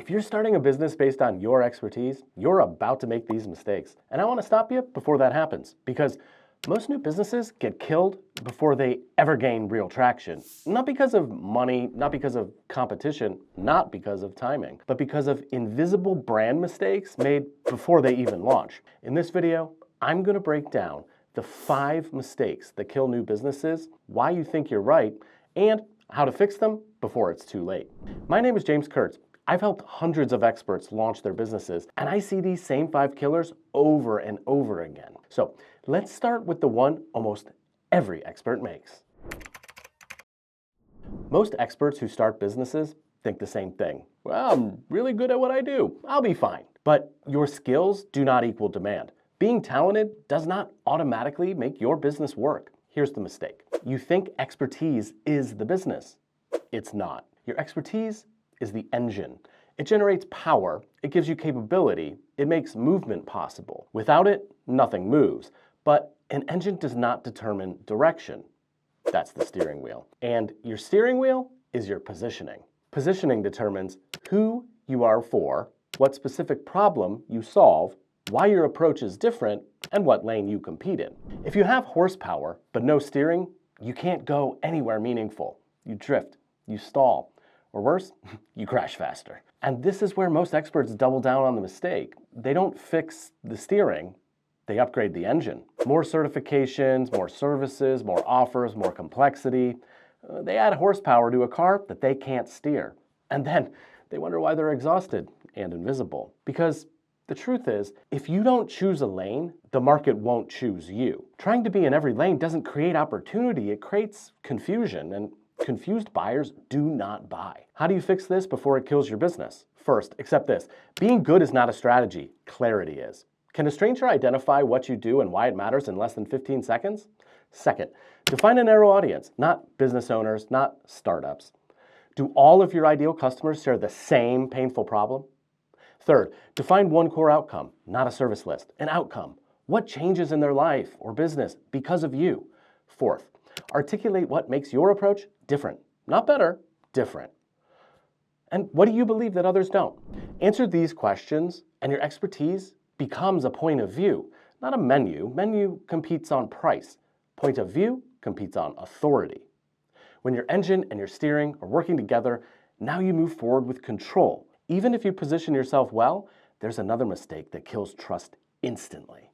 If you're starting a business based on your expertise, you're about to make these mistakes. And I want to stop you before that happens, because most new businesses get killed before they ever gain real traction. Not because of money, not because of competition, not because of timing, but because of invisible brand mistakes made before they even launch. In this video, I'm going to break down the 5 mistakes that kill new businesses, why you think you're right, and how to fix them before it's too late. My name is James Kurtz. I've helped hundreds of experts launch their businesses, and I see these same 5 killers over and over again. So let's start with the one almost every expert makes. Most experts who start businesses think the same thing. Well, I'm really good at what I do. I'll be fine. But your skills do not equal demand. Being talented does not automatically make your business work. Here's the mistake. You think expertise is the business. It's not. Your expertise is the engine. It generates power, it gives you capability, it makes movement possible. Without it, nothing moves. But an engine does not determine direction. That's the steering wheel. And your steering wheel is your positioning. Positioning determines who you are for, what specific problem you solve, why your approach is different, and what lane you compete in. If you have horsepower but no steering, you can't go anywhere meaningful. You drift, you stall, or worse, you crash faster. And this is where most experts double down on the mistake. They don't fix the steering, they upgrade the engine. More certifications, more services, more offers, more complexity. They add horsepower to a car that they can't steer. And then they wonder why they're exhausted and invisible. Because the truth is, if you don't choose a lane, the market won't choose you. Trying to be in every lane doesn't create opportunity, it creates confusion, and confused buyers do not buy. How do you fix this before it kills your business? First, accept this. Being good is not a strategy, clarity is. Can a stranger identify what you do and why it matters in less than 15 seconds? Second, define a narrow audience, not business owners, not startups. Do all of your ideal customers share the same painful problem? Third, define one core outcome, not a service list, an outcome. What changes in their life or business because of you? Fourth, articulate what makes your approach different. Not better, different. And what do you believe that others don't? Answer these questions and your expertise becomes a point of view, not a menu. Menu competes on price. Point of view competes on authority. When your engine and your steering are working together, now you move forward with control. Even if you position yourself well, there's another mistake that kills trust instantly.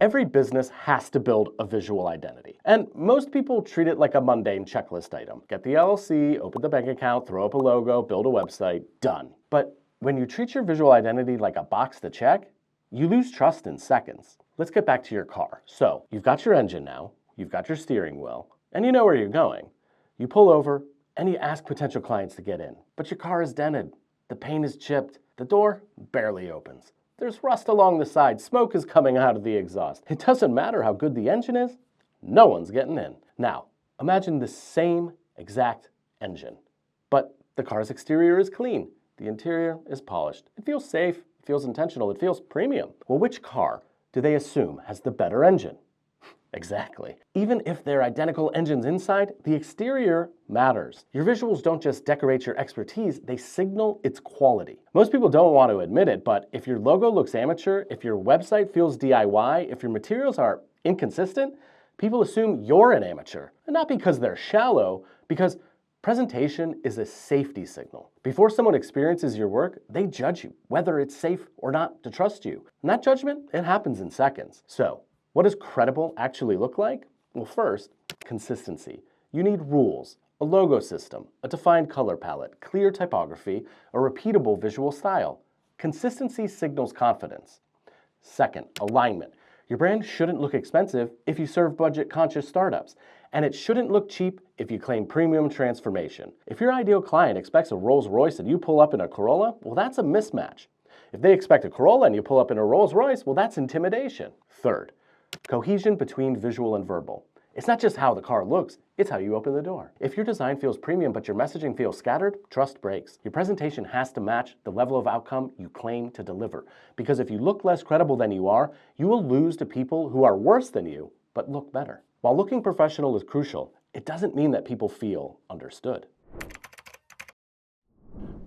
Every business has to build a visual identity, and most people treat it like a mundane checklist item. Get the LLC, open the bank account, throw up a logo, build a website, done. But when you treat your visual identity like a box to check, you lose trust in seconds. Let's get back to your car. So, you've got your engine now, you've got your steering wheel, and you know where you're going. You pull over, and you ask potential clients to get in. But your car is dented, the paint is chipped, the door barely opens. There's rust along the side, smoke is coming out of the exhaust. It doesn't matter how good the engine is, no one's getting in. Now, imagine the same exact engine, but the car's exterior is clean, the interior is polished. It feels safe, it feels intentional, it feels premium. Well, which car do they assume has the better engine? Exactly. Even if they're identical engines inside, the exterior matters. Your visuals don't just decorate your expertise, they signal its quality. Most people don't want to admit it, but if your logo looks amateur, if your website feels DIY, if your materials are inconsistent, people assume you're an amateur. And not because they're shallow, because presentation is a safety signal. Before someone experiences your work, they judge you, whether it's safe or not to trust you. And that judgment, it happens in seconds. So, what does credible actually look like? Well, first, consistency. You need rules, a logo system, a defined color palette, clear typography, a repeatable visual style. Consistency signals confidence. Second, alignment. Your brand shouldn't look expensive if you serve budget-conscious startups, and it shouldn't look cheap if you claim premium transformation. If your ideal client expects a Rolls Royce and you pull up in a Corolla, well, that's a mismatch. If they expect a Corolla and you pull up in a Rolls Royce, well, that's intimidation. Third, cohesion between visual and verbal. It's not just how the car looks, it's how you open the door. If your design feels premium but your messaging feels scattered, trust breaks. Your presentation has to match the level of outcome you claim to deliver. Because if you look less credible than you are, you will lose to people who are worse than you but look better. While looking professional is crucial, it doesn't mean that people feel understood.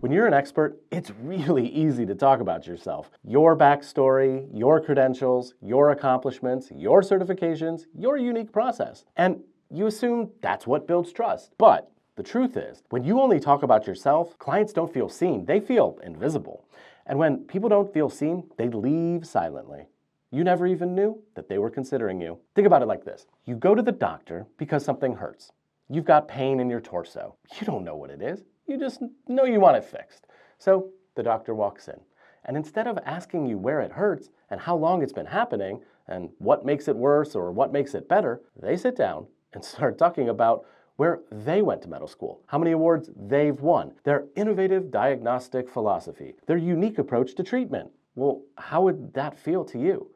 When you're an expert, it's really easy to talk about yourself. Your backstory, your credentials, your accomplishments, your certifications, your unique process. And you assume that's what builds trust. But the truth is, when you only talk about yourself, clients don't feel seen, they feel invisible. And when people don't feel seen, they leave silently. You never even knew that they were considering you. Think about it like this. You go to the doctor because something hurts. You've got pain in your torso. You don't know what it is. You just know you want it fixed. So the doctor walks in. And instead of asking you where it hurts and how long it's been happening and what makes it worse or what makes it better, they sit down and start talking about where they went to medical school, how many awards they've won, their innovative diagnostic philosophy, their unique approach to treatment. Well, how would that feel to you?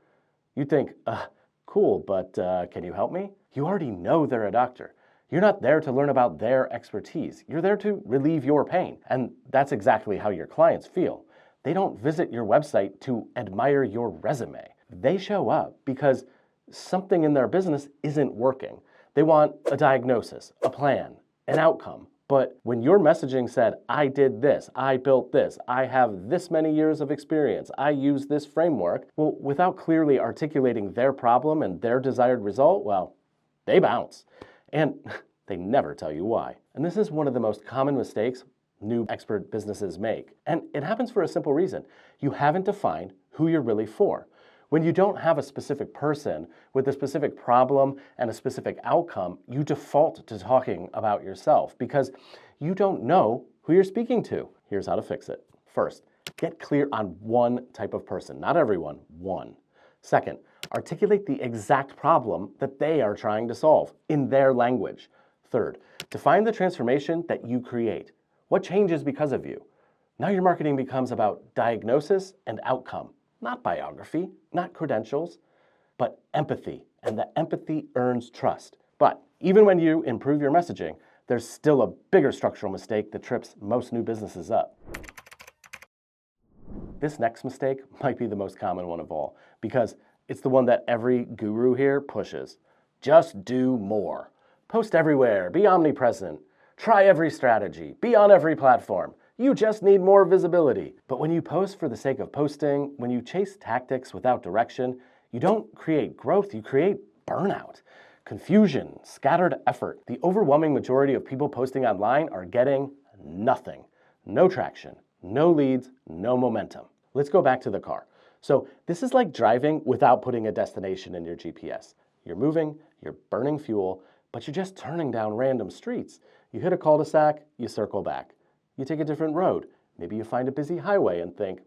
You'd think, cool, but can you help me? You already know they're a doctor. You're not there to learn about their expertise. You're there to relieve your pain. And that's exactly how your clients feel. They don't visit your website to admire your resume. They show up because something in their business isn't working. They want a diagnosis, a plan, an outcome. But when your messaging said, I did this, I built this, I have this many years of experience, I use this framework, well, without clearly articulating their problem and their desired result, well, they bounce. And they never tell you why. And this is one of the most common mistakes new expert businesses make. And it happens for a simple reason. You haven't defined who you're really for. When you don't have a specific person with a specific problem and a specific outcome, you default to talking about yourself because you don't know who you're speaking to. Here's how to fix it. First, get clear on one type of person, not everyone, one. Second, articulate the exact problem that they are trying to solve in their language. Third, define the transformation that you create. What changes because of you? Now your marketing becomes about diagnosis and outcome. Not biography, not credentials, but empathy. And the empathy earns trust. But even when you improve your messaging, there's still a bigger structural mistake that trips most new businesses up. This next mistake might be the most common one of all, because it's the one that every guru here pushes. Just do more. Post everywhere, be omnipresent. Try every strategy, be on every platform. You just need more visibility. But when you post for the sake of posting, when you chase tactics without direction, you don't create growth, you create burnout, confusion, scattered effort. The overwhelming majority of people posting online are getting nothing. No traction, no leads, no momentum. Let's go back to the car. So this is like driving without putting a destination in your GPS. You're moving, you're burning fuel, but you're just turning down random streets. You hit a cul-de-sac, you circle back. You take a different road. Maybe you find a busy highway and think,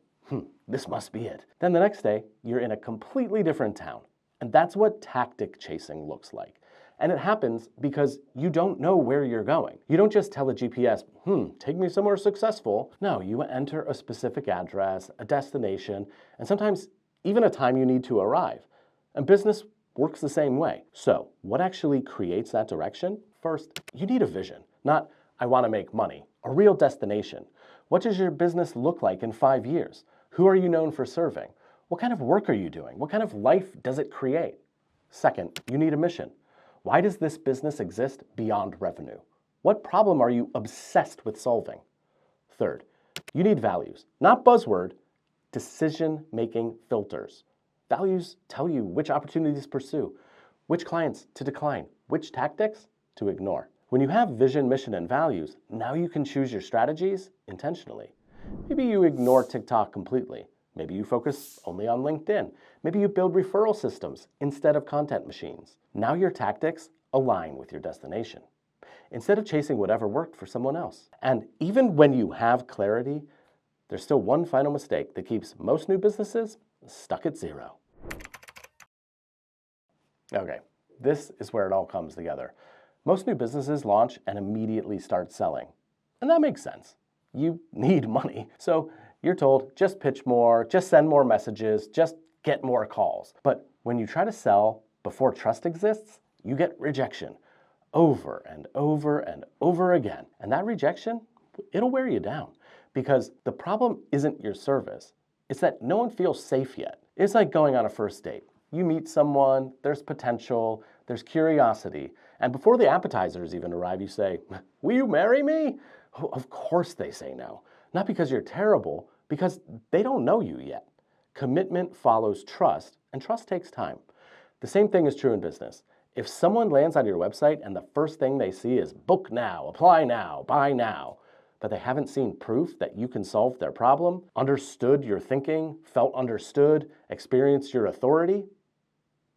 this must be it. Then the next day, you're in a completely different town. And that's what tactic chasing looks like. And it happens because you don't know where you're going. You don't just tell a GPS, take me somewhere successful. No, you enter a specific address, a destination, and sometimes even a time you need to arrive. And business works the same way. So what actually creates that direction? First, you need a vision, not I want to make money, a real destination. What does your business look like in 5 years? Who are you known for serving? What kind of work are you doing? What kind of life does it create? Second, you need a mission. Why does this business exist beyond revenue? What problem are you obsessed with solving? Third, you need values, not buzzword, decision-making filters. Values tell you which opportunities to pursue, which clients to decline, which tactics to ignore. When you have vision, mission, and values, now you can choose your strategies intentionally. Maybe you ignore TikTok completely. Maybe you focus only on LinkedIn. Maybe you build referral systems instead of content machines. Now your tactics align with your destination, instead of chasing whatever worked for someone else. And even when you have clarity, there's still one final mistake that keeps most new businesses stuck at zero. Okay, this is where it all comes together. Most new businesses launch and immediately start selling. And that makes sense. You need money. So you're told, just pitch more, just send more messages, just get more calls. But when you try to sell before trust exists, you get rejection over and over and over again. And that rejection, it'll wear you down because the problem isn't your service. It's that no one feels safe yet. It's like going on a first date. You meet someone, there's potential, there's curiosity, and before the appetizers even arrive, you say, will you marry me? Of course they say no. Not because you're terrible, because they don't know you yet. Commitment follows trust, and trust takes time. The same thing is true in business. If someone lands on your website and the first thing they see is book now, apply now, buy now, but they haven't seen proof that you can solve their problem, understood your thinking, felt understood, experienced your authority,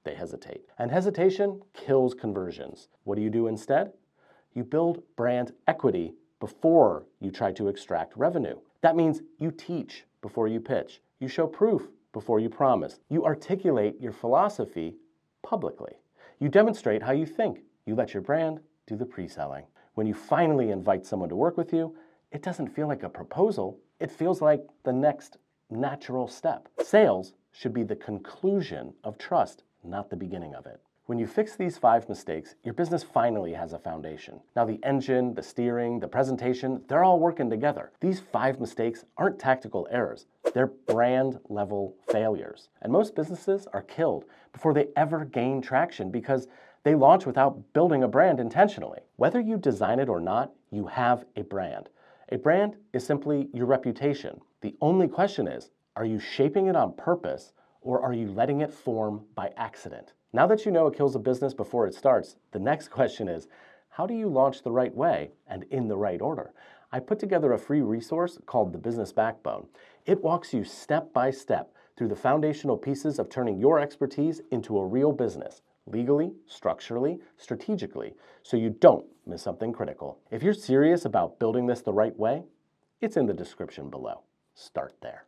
they hesitate. And hesitation kills conversions. What do you do instead? You build brand equity before you try to extract revenue. That means you teach before you pitch. You show proof before you promise. You articulate your philosophy publicly. You demonstrate how you think. You let your brand do the pre-selling. When you finally invite someone to work with you, it doesn't feel like a proposal. It feels like the next natural step. Sales should be the conclusion of trust, not the beginning of it. When you fix these 5 mistakes, your business finally has a foundation. Now the engine, the steering, the presentation, they're all working together. These 5 mistakes aren't tactical errors. They're brand level failures. And most businesses are killed before they ever gain traction because they launch without building a brand intentionally. Whether you design it or not, you have a brand. A brand is simply your reputation. The only question is, are you shaping it on purpose or are you letting it form by accident? Now that you know it kills a business before it starts, the next question is, how do you launch the right way and in the right order? I put together a free resource called The Business Backbone. It walks you step by step through the foundational pieces of turning your expertise into a real business, legally, structurally, strategically, so you don't miss something critical. If you're serious about building this the right way, it's in the description below. Start there.